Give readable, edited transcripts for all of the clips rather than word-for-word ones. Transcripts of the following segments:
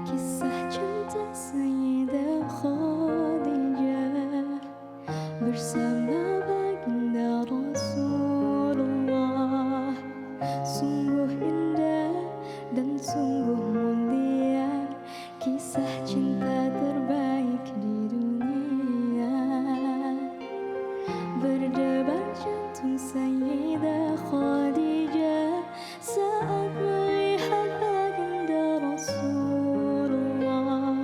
Kisah cinta Sayyidah Khadijah bersama baginda Rasulullah. Sungguh indah dan sungguh mulia, kisah cinta terbaik di dunia. Berdebar jantung Sayyidah Khadijah saat melihat baginda Rasulullah.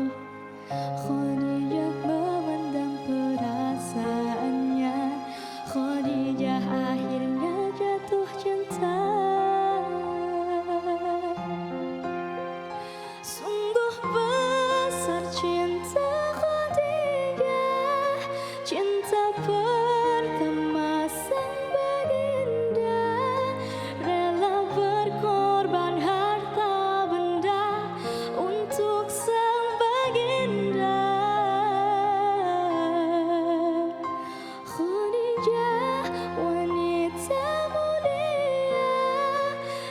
Khadijah memendam perasaannya, Khadijah akhirnya jatuh cinta. Sungguh besar cinta Khadijah, cinta pertama sang baginda, rela berkorban harta benda untuk sang baginda. Khadijah wanita mulia,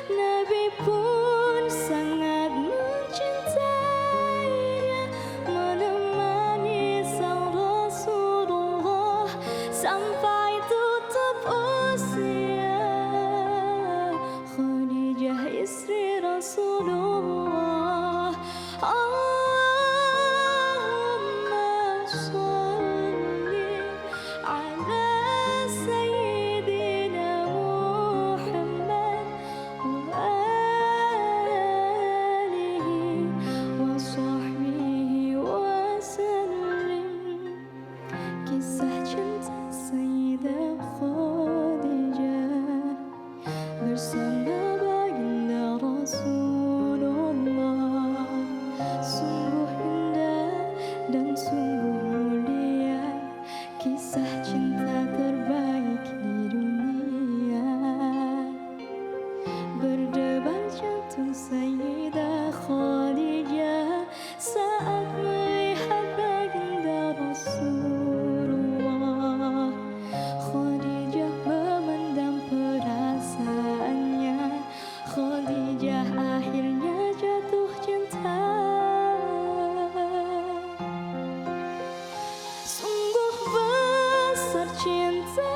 Nabi pun sangat mencintainya, menemani sang Rasulullah sampai tutup usia. Khadijah istri Rasulullah. Allahumma sholli ala Sayyidina Muhammad wa alihi wa sahbihi wa sallim. Kisah cinta Sayyidah Khadijah bersama baginda Rasulullah. Sungguh indah dan sungguh mulia, kisah cinta terbaik di dunia. Berdebar jantung Sayyidah Khadijah saat melihat baginda Rasulullah. Khadijah memendam perasaannya, Khadijah akhirnya jatuh cinta. Sungguh besar cinta